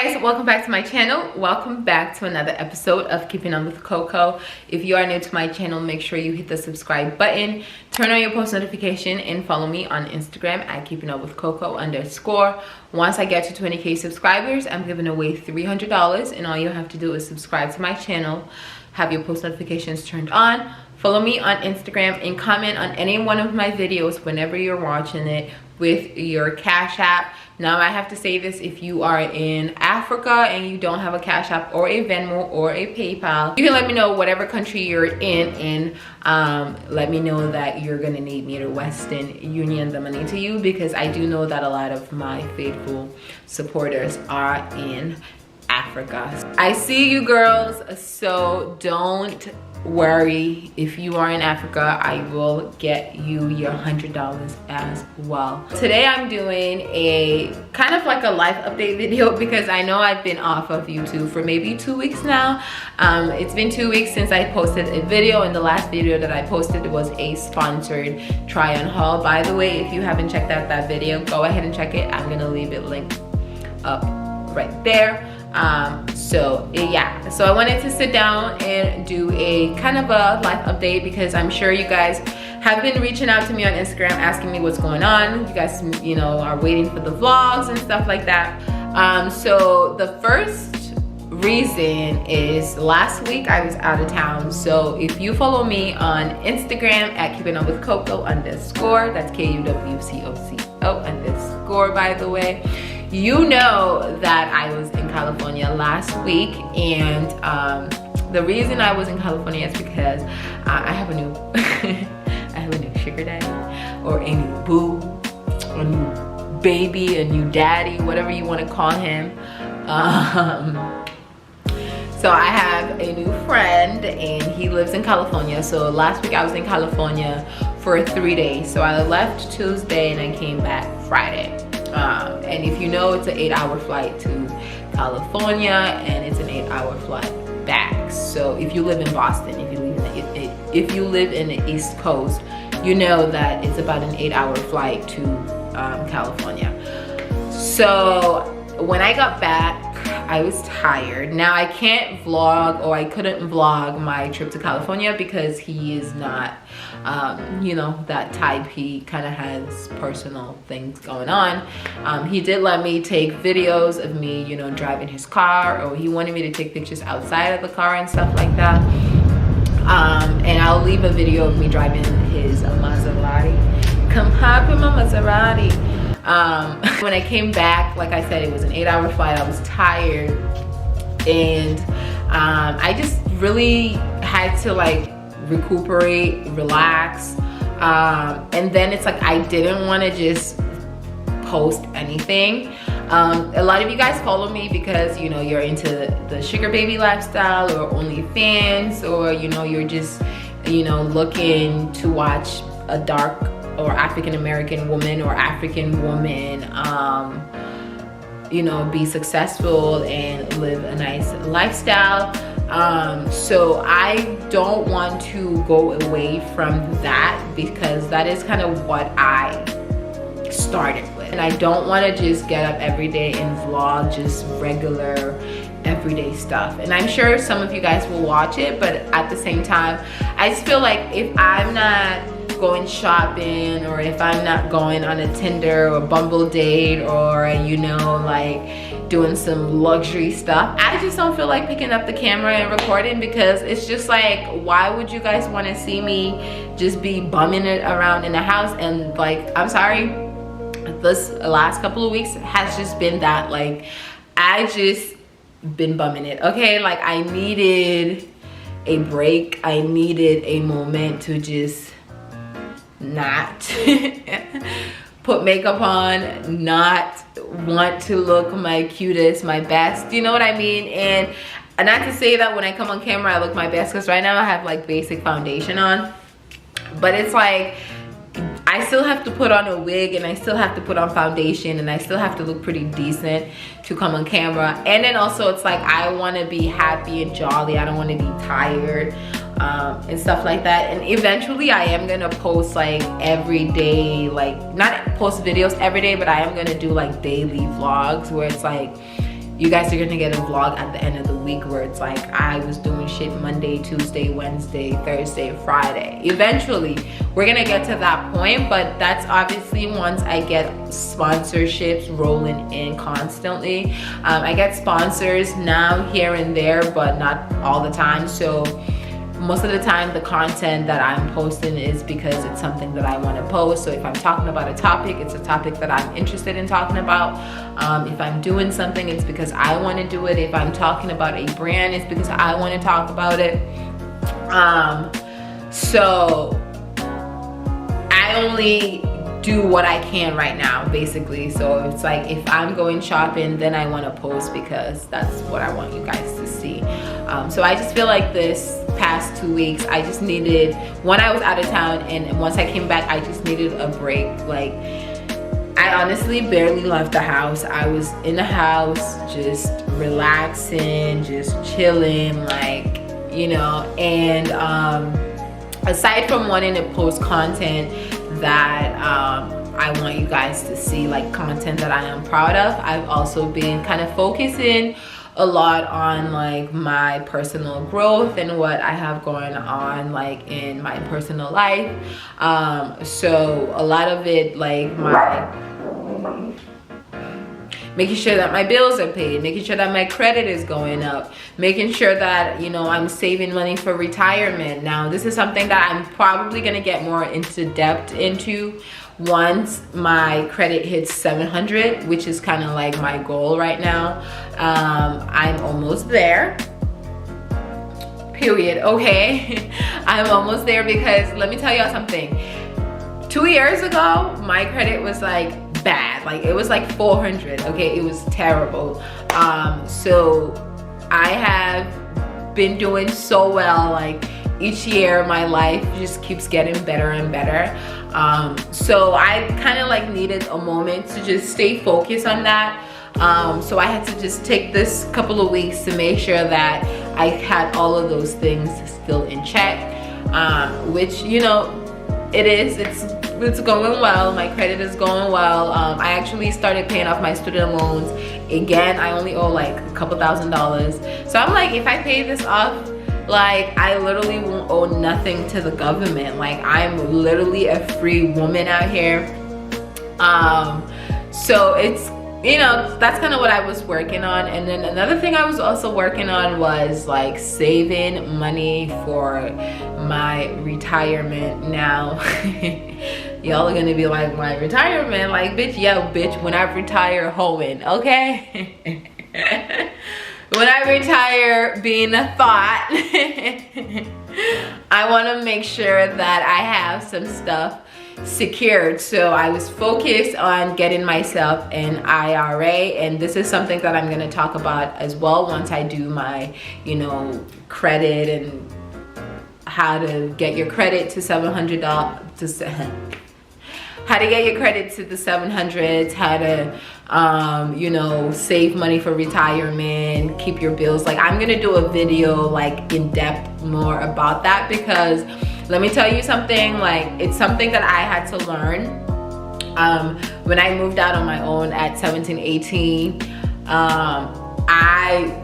guys, welcome back to my channel. Welcome back to another episode of Keeping Up with Coco. If you are new to my channel, make sure you hit the subscribe button, turn on your post notification, and follow me on Instagram at Keeping Up with Coco _. Once I get to 20k subscribers, I'm giving away $300, and all you have to do is subscribe to my channel, have your post notifications turned on, follow me on Instagram, and comment on any one of my videos whenever you're watching it with your Cash App. Now I have to say this: if you are in Africa and you don't have a Cash App or a Venmo or a PayPal, you can let me know whatever country you're in, and let me know that you're gonna need me to Western Union the money to you, because I do know that a lot of my faithful supporters are in Africa. I see you girls, so don't worry. If you are in Africa, I will get you your $100 as well. Today I'm doing a kind of like a life update video, because I know I've been off of YouTube for maybe 2 weeks now. It's been 2 weeks since I posted a video, and the last video that I posted was a sponsored try on haul. By the way, if you haven't checked out that video, go ahead and check it. I'm gonna leave it linked up right there. So I wanted to sit down and do a kind of a life update, because I'm sure you guys have been reaching out to me on Instagram asking me what's going on. You guys, you know, are waiting for the vlogs and stuff like that. So the first reason is last week I was out of town. So if you follow me on Instagram at Keeping Up with Coco _, that's KUWCOCO _ by the way, you know that I was in California last week. And the reason I was in California is because I have a new I have a new sugar daddy, or a new boo, a new baby, a new daddy, whatever you want to call him. So I have a new friend, and he lives in California. So last week I was in California for 3 days. So I left Tuesday and I came back Friday. And if you know, it's an 8-hour flight to California, and it's an 8-hour flight back. So if you live in Boston, if you live in the East Coast, you know that it's about an 8-hour flight to California. So when I got back, I was tired. Now I can't vlog, or I couldn't vlog my trip to California, because he is not you know, that type. He kind of has personal things going on. He did let me take videos of me, you know, driving his car, or he wanted me to take pictures outside of the car and stuff like that. And I'll leave a video of me driving his Maserati. Come hop in my Maserati. When I came back, like I said, it was an 8-hour flight. I was tired, and I just really had to like recuperate, relax, and then it's like I didn't want to just post anything. A lot of you guys follow me because, you know, you're into the sugar baby lifestyle, or OnlyFans, or, you know, you're just, you know, looking to watch a dark or African American woman or African woman you know, be successful and live a nice lifestyle. So I don't want to go away from that, because that is kind of what I started with, and I don't want to just get up every day and vlog just regular everyday stuff. And I'm sure some of you guys will watch it, but at the same time, I just feel like if I'm not going shopping, or if I'm not going on a Tinder or Bumble date, or, you know, like doing some luxury stuff, I just don't feel like picking up the camera and recording, because it's just like, why would you guys want to see me just be bumming it around in the house? And like, I'm sorry, this last couple of weeks has just been that, like, I just been bumming it, okay? Like, I needed a break. I needed a moment to just not put makeup on, not want to look my cutest, my best, you know what I mean? And not to say that when I come on camera I look my best, because right now I have like basic foundation on, but it's like I still have to put on a wig, and I still have to put on foundation, and I still have to look pretty decent to come on camera. And then also it's like I want to be happy and jolly. I don't want to be tired and stuff like that. And eventually I am gonna post like every day, like not post videos every day, but I am gonna do like daily vlogs where it's like you guys are gonna get a vlog at the end of the week where it's like I was doing shit Monday, Tuesday, Wednesday, Thursday, Friday. Eventually we're gonna get to that point, but that's obviously once I get sponsorships rolling in constantly. I get sponsors now here and there, but not all the time. So most of the time the content that I'm posting is because it's something that I want to post. So if I'm talking about a topic, it's a topic that I'm interested in talking about. If I'm doing something, it's because I want to do it. If I'm talking about a brand, it's because I want to talk about it. So I only do what I can right now, basically. So it's like if I'm going shopping, then I want to post because that's what I want you guys to see. So I just feel like this past 2 weeks, I just needed, when I was out of town and once I came back, I just needed a break. Like, I honestly barely left the house. I was in the house just relaxing, just chilling, like, you know. And aside from wanting to post content that I want you guys to see, like content that I am proud of, I've also been kind of focusing a lot on like my personal growth and what I have going on like in my personal life. So a lot of it, like making sure that my bills are paid, making sure that my credit is going up, making sure that, you know, I'm saving money for retirement. Now, this is something that I'm probably gonna get more into depth into once my credit hits 700, which is kind of like my goal right now. I'm almost there, period. Okay. I'm almost there because let me tell y'all something. 2 years ago, my credit was like bad. Like it was like 400. Okay, it was terrible. So I have been doing so well. Like each year my life just keeps getting better and better. So I kind of like needed a moment to just stay focused on that. So I had to just take this couple of weeks to make sure that I had all of those things still in check, which, you know, it's going well. My credit is going well. I actually started paying off my student loans again. I only owe like a couple $1,000s. So I'm like, if I pay this off, like I literally won't owe nothing to the government. Like I'm literally a free woman out here. So it's, you know, that's kind of what I was working on. And then another thing I was also working on was like saving money for my retirement. Now y'all are gonna be like, my retirement? Like, bitch, yeah, bitch, when I retire hoeing, okay? When I retire being a thought, I want to make sure that I have some stuff secured. So I was focused on getting myself an IRA, and this is something that I'm going to talk about as well once I do my, you know, credit and how to get your credit to $700, how to get your credit to the 700s, how to you know, save money for retirement, keep your bills. Like I'm gonna do a video like in depth more about that, because let me tell you something, like it's something that I had to learn when I moved out on my own at 17, 18. I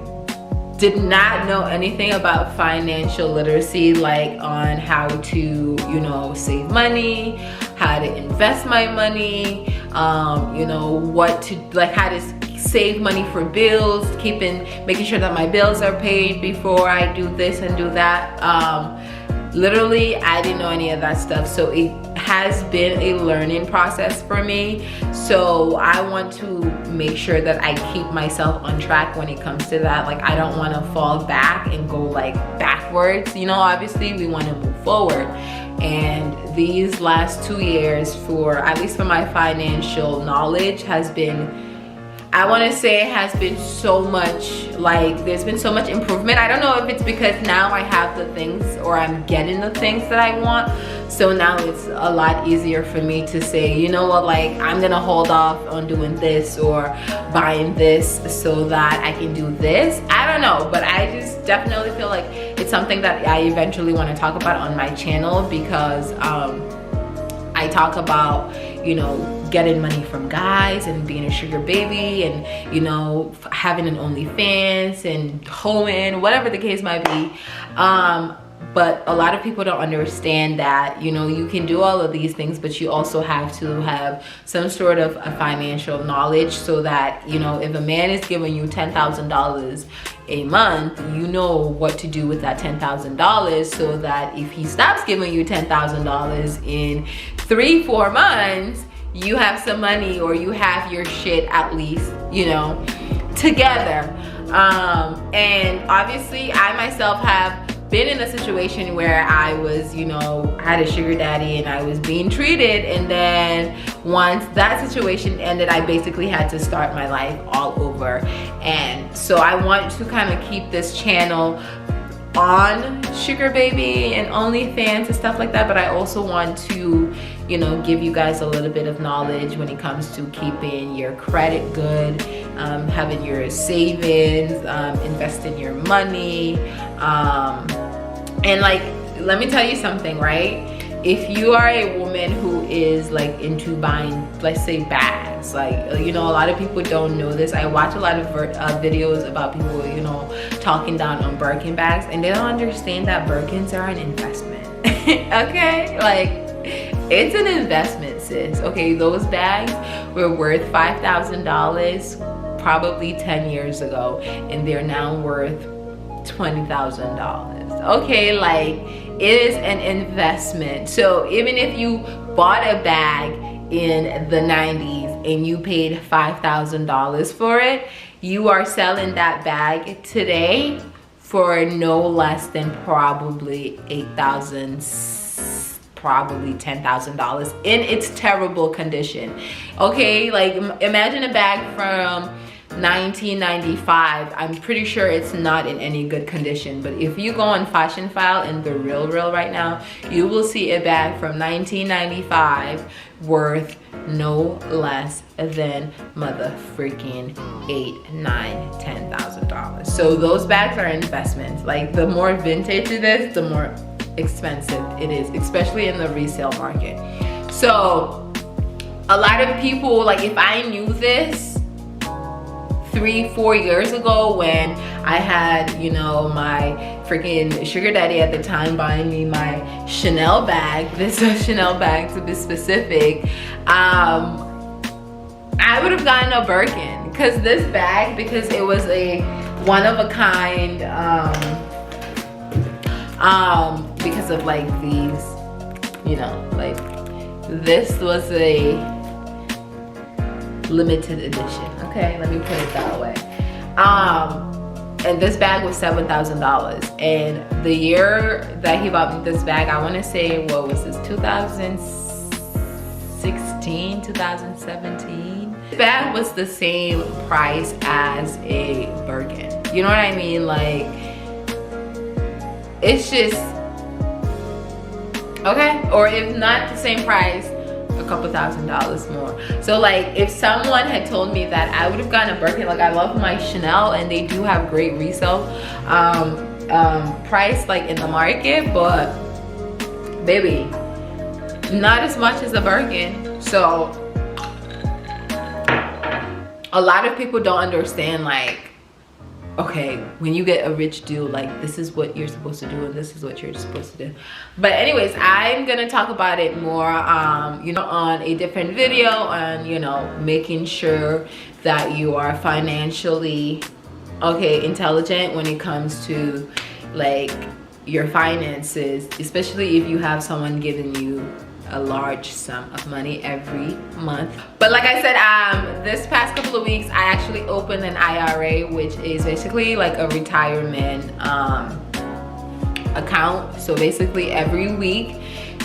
did not know anything about financial literacy, like on how to, you know, save money, how to invest my money, you know, what to, like how to save money for bills, making sure that my bills are paid before I do this and do that. Literally, I didn't know any of that stuff. So it has been a learning process for me. So I want to make sure that I keep myself on track when it comes to that. Like I don't want to fall back and go like backwards. You know, obviously we want to move forward. And these last 2 years, for at least for my financial knowledge, has been, I want to say it has been so much, like there's been so much improvement. I don't know if it's because now I have the things, or I'm getting the things that I want. So now it's a lot easier for me to say, you know what, like I'm gonna hold off on doing this or buying this so that I can do this. I don't know, but I just definitely feel like it's something that I eventually want to talk about on my channel, because I talk about, you know, getting money from guys and being a sugar baby and, you know, having an OnlyFans and hoeing, whatever the case might be. But a lot of people don't understand that, you know, you can do all of these things, but you also have to have some sort of a financial knowledge so that, you know, if a man is giving you $10,000 a month, you know what to do with that $10,000 so that if he stops giving you $10,000 in 3-4 months, you have some money, or you have your shit at least, you know, together. And obviously I myself have been in a situation where I was, you know, I had a sugar daddy and I was being treated, and then once that situation ended, I basically had to start my life all over. And so I want to kind of keep this channel on sugar baby and OnlyFans and stuff like that, but I also want to, you know, give you guys a little bit of knowledge when it comes to keeping your credit good, having your savings, investing your money, and like, let me tell you something, right? If you are a woman who is like into buying, let's say, bags, like, you know, a lot of people don't know this. I watch a lot of videos about people, you know, talking down on Birkin bags, and they don't understand that Birkins are an investment. Okay, like, it's an investment, sis. Okay, those bags were worth $5,000 probably 10 years ago, and they're now worth $20,000. Okay, like, it is an investment. So even if you bought a bag in the 90s and you paid $5,000 for it, you are selling that bag today for no less than probably $8,000, probably $10,000 in its terrible condition. Okay, like, imagine a bag from 1995. I'm pretty sure it's not in any good condition, but if you go on Fashion File in the real right now, you will see a bag from 1995 worth no less than mother freaking $8,000, $9,000, $10,000. So those bags are investments. Like, the more vintage it is, the more expensive it is, especially in the resale market. So a lot of people, like, if I knew this 3-4 years ago when I had, you know, my freaking sugar daddy at the time buying me my Chanel bag, this Chanel bag to be specific, I would have gotten a Birkin, because this bag, because it was a one of a kind, because of like these, you know, like, this was a limited edition. Okay, let me put it that way. And this bag was $7,000, and the year that he bought me this bag, I want to say, what was this, 2016, 2017? This bag was the same price as a Birkin. You know what I mean? Like, it's just, okay, or if not the same price, a couple $1,000s more. So like, if someone had told me that, I would have gotten a Birkin. Like, I love my Chanel, and they do have great resale price, like, in the market, but baby, not as much as a Birkin. So a lot of people don't understand, like, okay, when you get a rich deal, like, this is what you're supposed to do and this is what you're supposed to do. But anyways, I'm gonna talk about it more, you know, on a different video, on, you know, making sure that you are financially, okay, intelligent when it comes to, like, your finances, especially if you have someone giving you a large sum of money every month. But like I said, this past couple of weeks, I actually opened an IRA, which is basically like a retirement account. So basically every week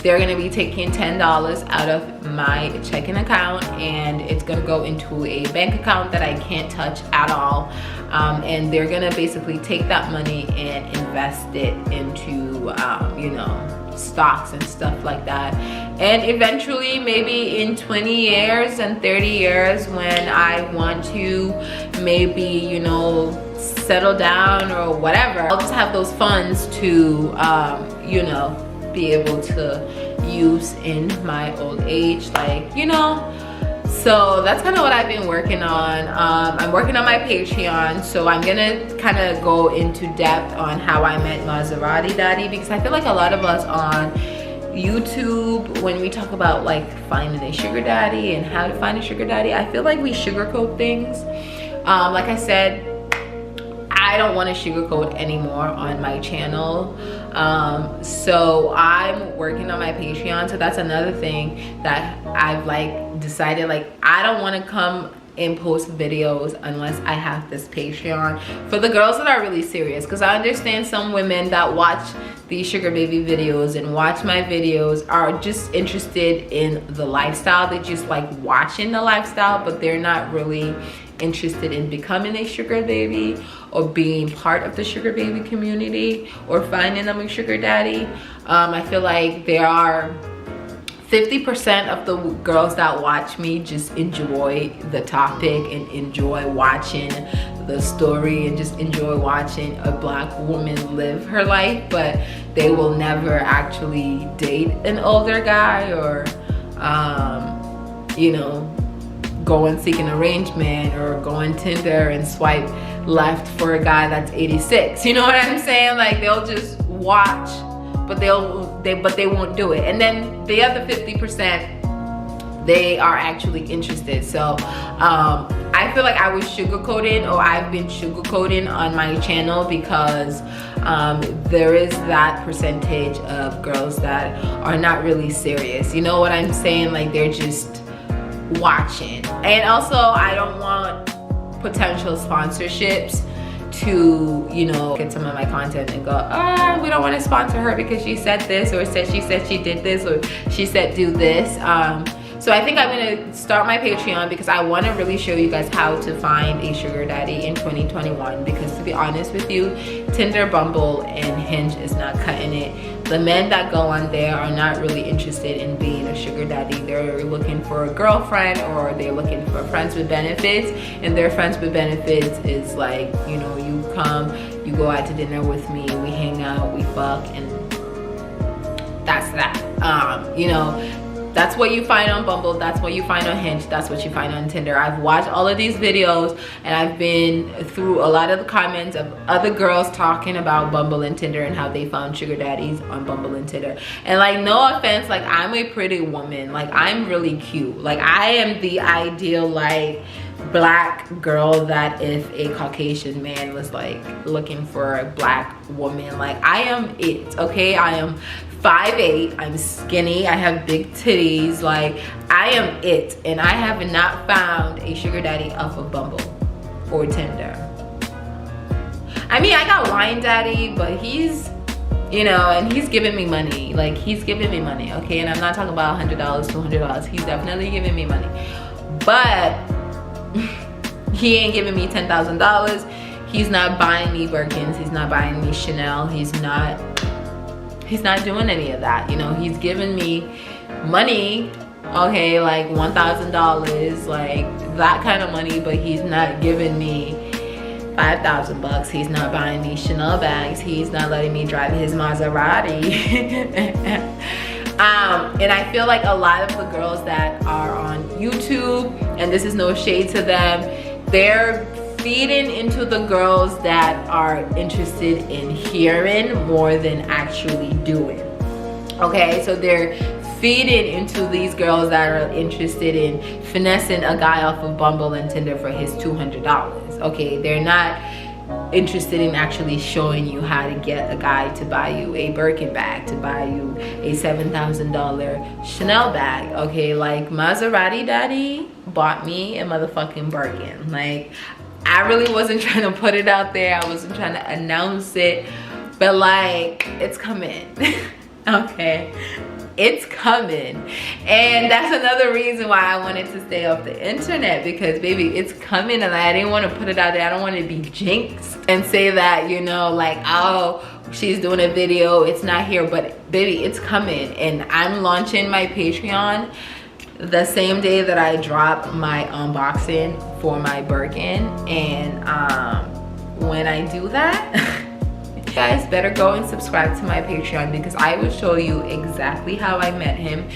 they're gonna be taking $10 out of my checking account, and it's gonna go into a bank account that I can't touch at all, and they're gonna basically take that money and invest it into you know, stocks and stuff like that. And eventually, maybe in 20 years and 30 years, when I want to maybe, you know, settle down or whatever, I'll just have those funds to you know, be able to use in my old age. Like, you know, So that's kind of what I've been working on. I'm working on my Patreon, so I'm gonna kind of go into depth on how I met Maserati Daddy, because I feel like a lot of us on YouTube, when we talk about like finding a sugar daddy and how to find a sugar daddy, I feel like we sugarcoat things. Like I said, I don't want to sugarcoat anymore on my channel. So I'm working on my Patreon, so that's another thing that I've like decided, like I don't want to come and post videos unless I have this Patreon for the girls that are really serious, because I understand some women that watch these sugar baby videos and watch my videos are just interested in the lifestyle. They just like watching the lifestyle, but they're not really interested in becoming a sugar baby or being part of the sugar baby community or finding them a sugar daddy. I feel like there are 50% of the girls that watch me just enjoy the topic and enjoy watching the story and just enjoy watching a black woman live her life, but they will never actually date an older guy or you know, go and seek an arrangement or go on Tinder and swipe left for a guy that's 86. You know what I'm saying? Like they'll just watch, but they won't do it. And then the other 50%, they are actually interested. So I feel like I was sugarcoating, or I've been sugarcoating on my channel, because there is that percentage of girls that are not really serious. You know what I'm saying? Like they're just watching. And also I don't want potential sponsorships to, you know, get some of my content and go, we don't want to sponsor her because she said this, or she said she did this, or she said do this. So I think I'm gonna start my Patreon because I want to really show you guys how to find a sugar daddy in 2021, because to be honest with you, Tinder, Bumble, and Hinge is not cutting it. The men that go on there are not really interested in being a sugar daddy. They're looking for a girlfriend, or they're looking for friends with benefits, and their friends with benefits is like, you know, you come, you go out to dinner with me, we hang out, we fuck, and that's that. You know, that's what you find on Bumble, that's what you find on Hinge, that's what you find on Tinder. I've watched all of these videos and I've been through a lot of the comments of other girls talking about Bumble and Tinder and how they found sugar daddies on Bumble and Tinder. And like, no offense, like I'm a pretty woman, like I'm really cute. Like I am the ideal like black girl that if a Caucasian man was like looking for a black woman, like I am it, okay? I am 5'8", I'm skinny, I have big titties, like I am it, and I have not found a sugar daddy off of Bumble or Tinder. I mean, I got Wine Daddy, but he's, you know, and he's giving me money, like he's giving me money, okay? And I'm not talking about $100, $200, he's definitely giving me money, but he ain't giving me $10,000. He's not buying me Birkins, he's not buying me Chanel, he's not doing any of that. You know, he's giving me money, okay, like $1,000, like that kind of money, but he's not giving me 5,000 bucks. He's not buying me Chanel bags, he's not letting me drive his Maserati. And I feel like a lot of the girls that are on YouTube, and this is no shade to them, they're feeding into the girls that are interested in hearing more than actually doing. Okay, so they're feeding into these girls that are interested in finessing a guy off of Bumble and Tinder for his $200. Okay, they're not interested in actually showing you how to get a guy to buy you a Birkin bag, to buy you a $7,000 Chanel bag. Okay, like Maserati Daddy bought me a motherfucking Birkin. Like, I really wasn't trying to put it out there, I wasn't trying to announce it, but like, it's coming. Okay, it's coming. And that's another reason why I wanted to stay off the internet, because baby, it's coming, and I didn't want to put it out there. I don't want to be jinxed and say that, you know, like, oh, she's doing a video, it's not here, but baby, it's coming. And I'm launching my Patreon the same day that I drop my unboxing for my Birkin. And when I do that, you guys better go and subscribe to my Patreon, because I will show you exactly how I met him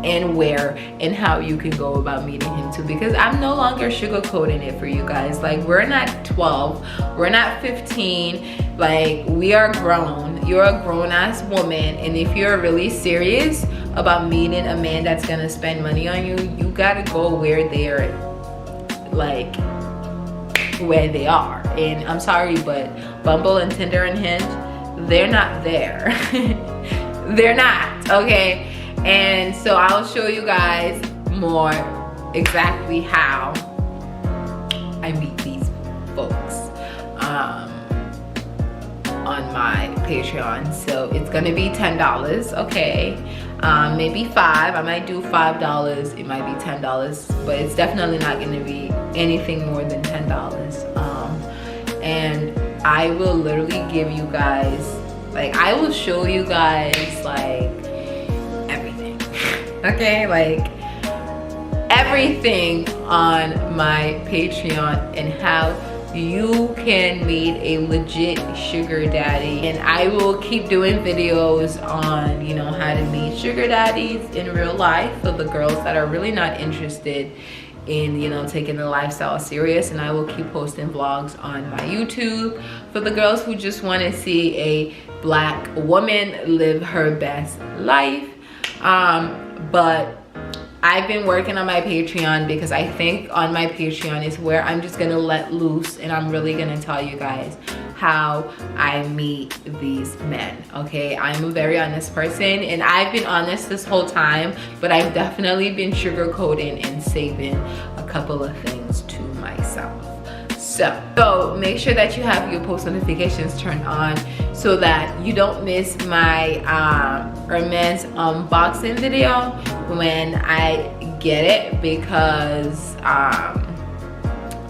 and where and how you can go about meeting him too, because I'm no longer sugarcoating it for you guys. Like, we're not 12, we're not 15, like, we are grown. You're a grown-ass woman, and if you're really serious about meeting a man that's gonna spend money on you, you gotta go where they're, like, where they are. And I'm sorry, but Bumble and Tinder and Hinge, they're not there. They're not, okay? And so I'll show you guys more exactly how I meet these folks on my Patreon. So it's gonna be $10, okay? Maybe $5. I might do $5. It might be $10, but it's definitely not gonna be anything more than $10. And I will literally give you guys, like, I will show you guys, like, everything. Okay, like everything on my Patreon and how you can meet a legit sugar daddy. And I will keep doing videos on, you know, how to meet sugar daddies in real life for the girls that are really not interested in, you know, taking the lifestyle serious. And I will keep posting vlogs on my YouTube for the girls who just want to see a Black woman live her best life. But I've been working on my Patreon because I think on my Patreon is where I'm just gonna let loose, and I'm really gonna tell you guys how I meet these men, okay? I'm a very honest person, and I've been honest this whole time, but I've definitely been sugarcoating and saving a couple of things to myself. So make sure that you have your post notifications turned on so that you don't miss my Hermes unboxing video when I get it, because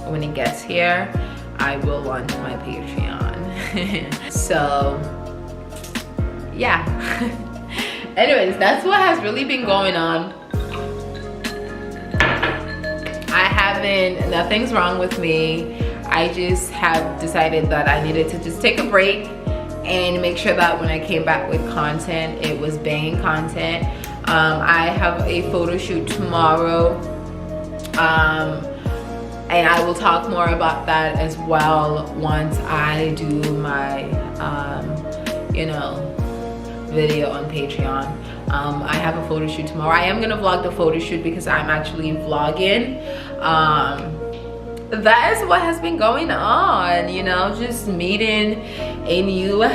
when it gets here, I will launch my Patreon. So yeah. Anyways, that's what has really been going on. Nothing's wrong with me. I just have decided that I needed to just take a break and make sure that when I came back with content, it was banging content. I have a photo shoot tomorrow, and I will talk more about that as well once I do my you know, video on Patreon. I have a photo shoot tomorrow. I am gonna vlog the photo shoot because I'm actually vlogging. That is what has been going on, you know, just meeting a new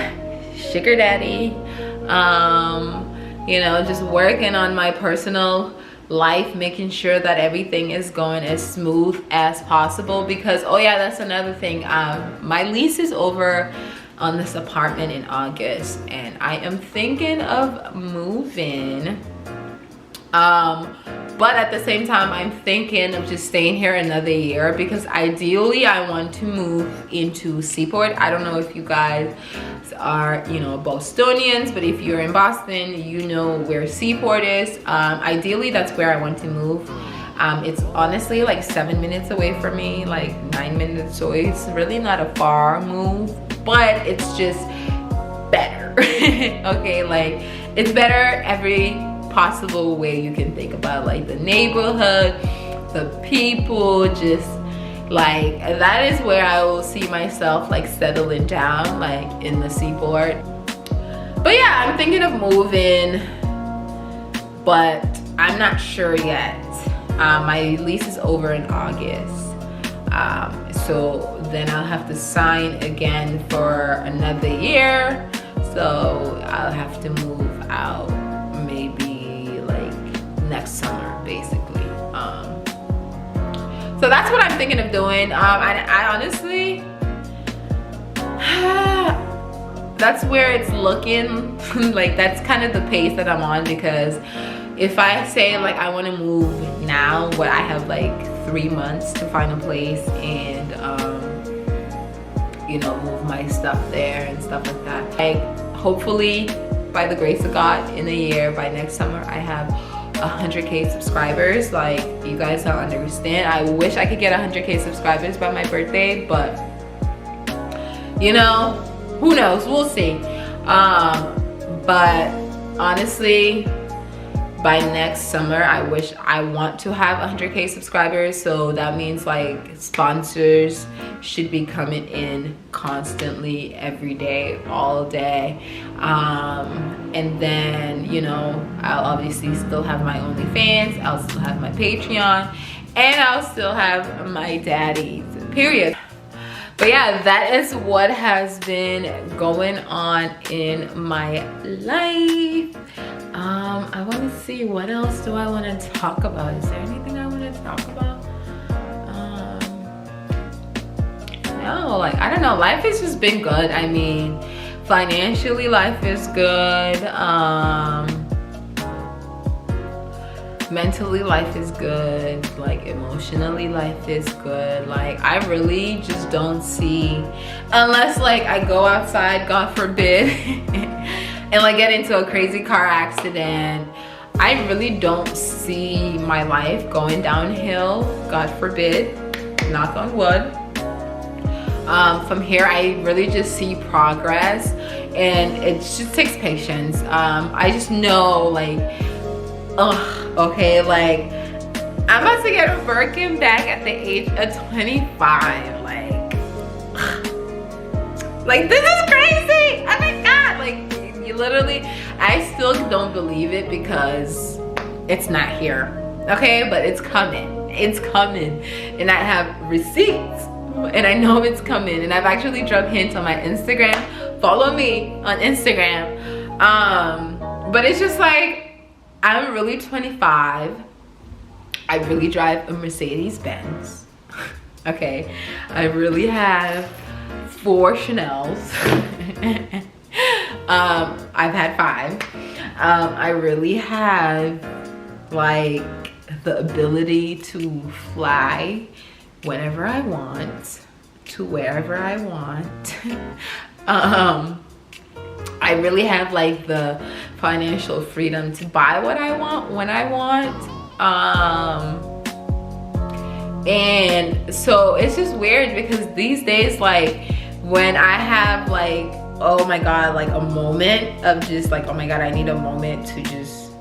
sugar daddy, you know, just working on my personal life, making sure that everything is going as smooth as possible, because, oh yeah, that's another thing, my lease is over on this apartment in August, and I am thinking of moving, but at the same time I'm thinking of just staying here another year, because ideally I want to move into Seaport. I don't know if you guys are, you know, Bostonians, but if you're in Boston, you know where Seaport is. Ideally that's where I want to move. It's honestly like 7 minutes away from me, like 9 minutes, so it's really not a far move, but it's just better. Okay, like it's better every possible way you can think about, like the neighborhood, the people, just like that is where I will see myself like settling down, like in the Seaport. But yeah, I'm thinking of moving, but I'm not sure yet. My lease is over in August, so then I'll have to sign again for another year, so I'll have to move out maybe like next summer, basically. So that's what I'm thinking of doing. I honestly, that's where it's looking like that's kind of the pace that I'm on, because if I say like I want to move now, but I have like 3 months to find a place and you know, move my stuff there and stuff like that. Like hopefully by the grace of God in a year, by next summer, I have 100K subscribers. Like, you guys don't understand. I wish I could get 100K subscribers by my birthday, but you know, who knows, we'll see. But honestly, by next summer, I want to have 100K subscribers. So that means like sponsors should be coming in constantly, every day, all day. And then, you know, I'll obviously still have my OnlyFans, I'll still have my Patreon, and I'll still have my daddies, period. But yeah, that is what has been going on in my life. I want to see, what else do I want to talk about? Is there anything I want to talk about? No, like, I don't know. Life has just been good. I mean, financially, life is good. Mentally, life is good. Like, emotionally, life is good. Like, I really just don't see, unless like I go outside, God forbid, and like get into a crazy car accident, I really don't see my life going downhill, God forbid, knock on wood. From here, I really just see progress, and it just takes patience. I just know, like, okay, like, I'm about to get a Birkin back at the age of 25. Like, this is crazy. Oh my God. Like, you literally, I still don't believe it because it's not here. Okay, but it's coming. It's coming. And I have receipts. And I know it's coming. And I've actually dropped hints on my Instagram. Follow me on Instagram. But it's just like, I'm really 25. I really drive a Mercedes Benz. Okay, I really have 4 Chanels. I've had 5. I really have like the ability to fly whenever I want, to wherever I want. I really have like the financial freedom to buy what I want when I want. And so it's just weird because these days, like, when I have like, oh my God, like a moment of just like, oh my God, I need a moment to just,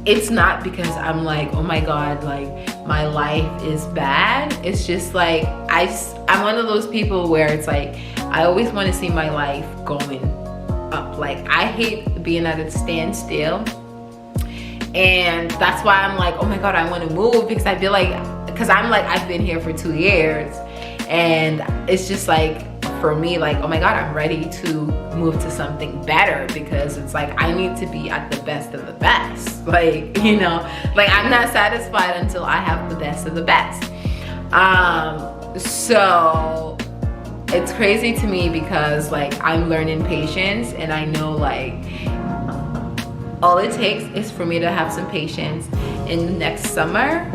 it's not because I'm like, oh my God, like my life is bad. It's just like, I'm one of those people where it's like, I always want to see my life going up. Like, I hate being at a standstill. And that's why I'm like, oh my God, I want to move, because I feel like, because I'm like, I've been here for 2 years, and it's just like, for me, like, oh my God, I'm ready to move to something better, because it's like, I need to be at the best of the best. Like, you know, like, I'm not satisfied until I have the best of the best. So it's crazy to me because like, I'm learning patience, and I know like, all it takes is for me to have some patience. In next summer,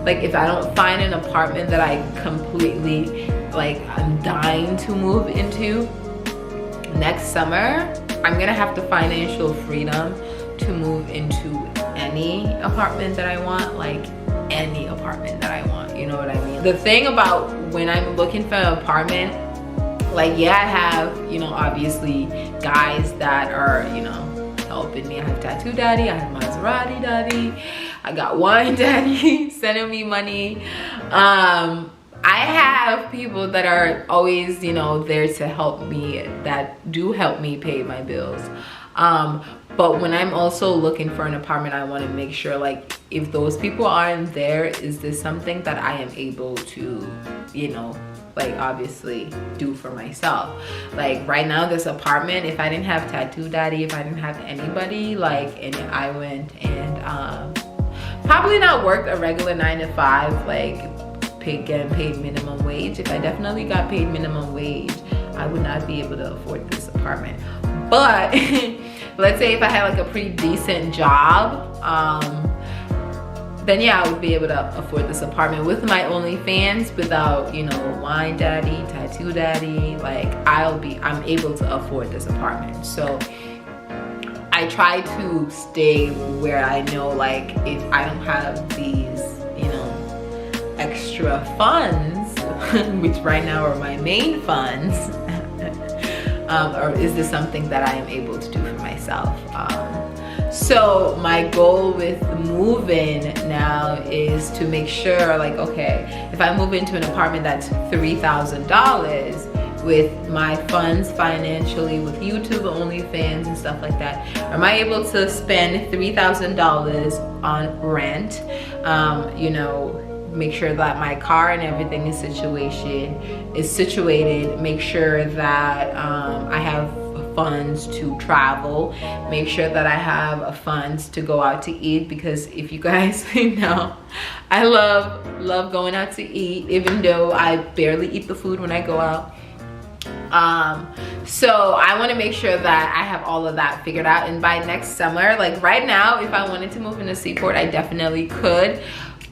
like, if I don't find an apartment that I completely, like, I'm dying to move into, next summer, I'm gonna have the financial freedom to move into any apartment that I want, like any apartment that I want, you know what I mean? The thing about when I'm looking for an apartment, like, yeah, I have, you know, obviously guys that are, you know, helping me. I have Tattoo Daddy, I have Maserati Daddy, I got Wine Daddy sending me money. I have people that are always, you know, there to help me, that do help me pay my bills. But when I'm also looking for an apartment, I want to make sure, like, if those people aren't there, is this something that I am able to, you know, like, obviously do for myself? Like, right now, this apartment, if I didn't have Tattoo Daddy, if I didn't have anybody, like, and I went and probably not worked a regular 9 to 5, like, getting paid minimum wage. If I definitely got paid minimum wage, I would not be able to afford this apartment. But let's say if I had like a pretty decent job, then yeah, I would be able to afford this apartment with my OnlyFans, without, you know, Wine Daddy, Tattoo Daddy. Like, I'm able to afford this apartment. So I try to stay where I know, like, if I don't have these, you know, extra funds, which right now are my main funds, or is this something that I am able to do for myself? So my goal with moving now is to make sure, like, okay, if I move into an apartment that's $3,000, with my funds financially, with YouTube, OnlyFans and stuff like that, am I able to spend $3,000 on rent? You know, make sure that my car and everything is situated, make sure that I have funds to travel, make sure that I have funds to go out to eat, because if you guys know, I love going out to eat, even though I barely eat the food when I go out. So I want to make sure that I have all of that figured out, and by next summer, like right now, if I wanted to move into Seaport, I definitely could,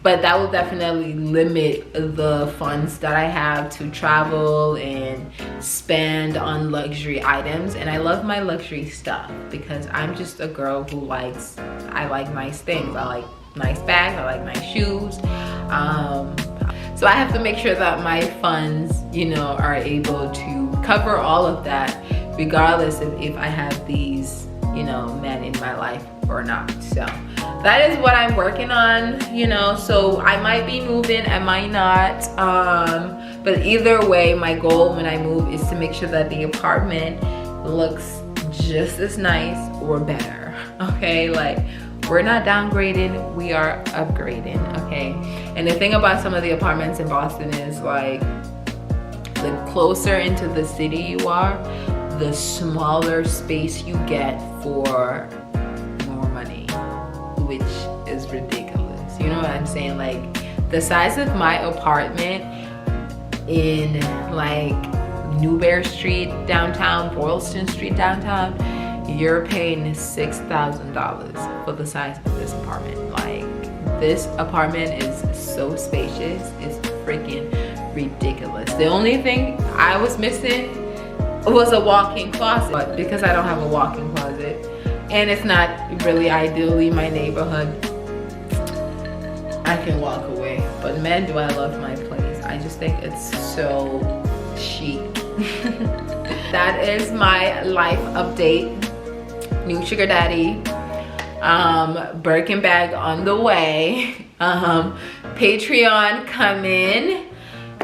but that will definitely limit the funds that I have to travel and spend on luxury items. And I love my luxury stuff because I'm just a girl who I like nice things. I like nice bags, I like nice shoes. So I have to make sure that my funds, you know, are able to cover all of that, regardless of if I have these, you know, men in my life or not. So that is what I'm working on, you know. So I might be moving, I might not, but either way, my goal when I move is to make sure that the apartment looks just as nice or better. Okay, like, we're not downgrading, we are upgrading. Okay, and the thing about some of the apartments in Boston is, like, the closer into the city you are, the smaller space you get for more money, which is ridiculous. You know what I'm saying? Like, the size of my apartment in, like, Newberry Street downtown, Boylston Street downtown, you're paying $6,000 for the size of this apartment. Like, this apartment is so spacious, it's freaking ridiculous. The only thing I was missing was a walk-in closet, but because I don't have a walk-in closet and it's not really ideally my neighborhood, I can walk away. But man, do I love my place. I just think it's so chic. That is my life update. New sugar daddy, Birkin bag on the way, Patreon coming,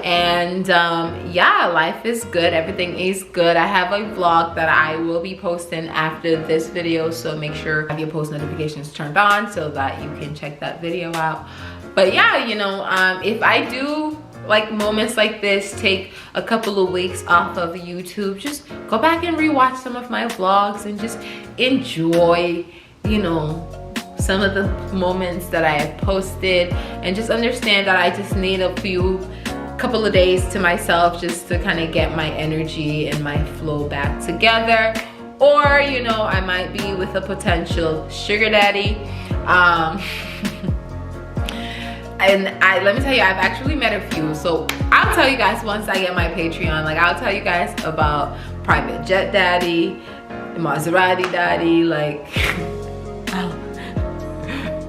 and yeah, life is good, everything is good. I have a vlog that I will be posting after this video, so make sure you have your post notifications turned on so that you can check that video out. But yeah, you know, if I do, like, moments like this take a couple of weeks off of YouTube, just go back and rewatch some of my vlogs and just enjoy, you know, some of the moments that I have posted, and just understand that I just need a couple of days to myself just to kind of get my energy and my flow back together. Or, you know, I might be with a potential sugar daddy. And let me tell you, I've actually met a few. So I'll tell you guys once I get my Patreon. Like, I'll tell you guys about private jet daddy, Maserati daddy. Like,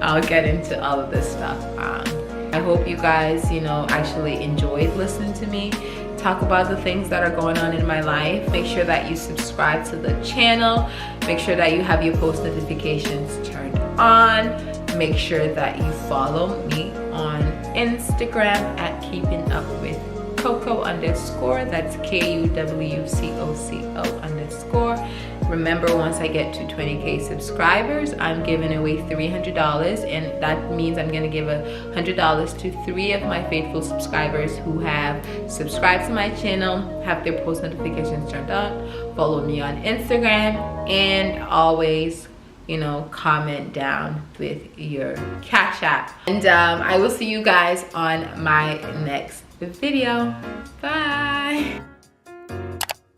I'll get into all of this stuff. I hope you guys, you know, actually enjoyed listening to me talk about the things that are going on in my life. Make sure that you subscribe to the channel. Make sure that you have your post notifications turned on. Make sure that you follow me on Instagram at keeping up with Coco _ that's KUWCOCO _ Remember, once I get to 20K subscribers, I'm giving away $300, and that means I'm gonna give $100 to 3 of my faithful subscribers who have subscribed to my channel, have their post notifications turned on, follow me on Instagram, and always, you know, comment down with your Cash App. And I will see you guys on my next video. Bye.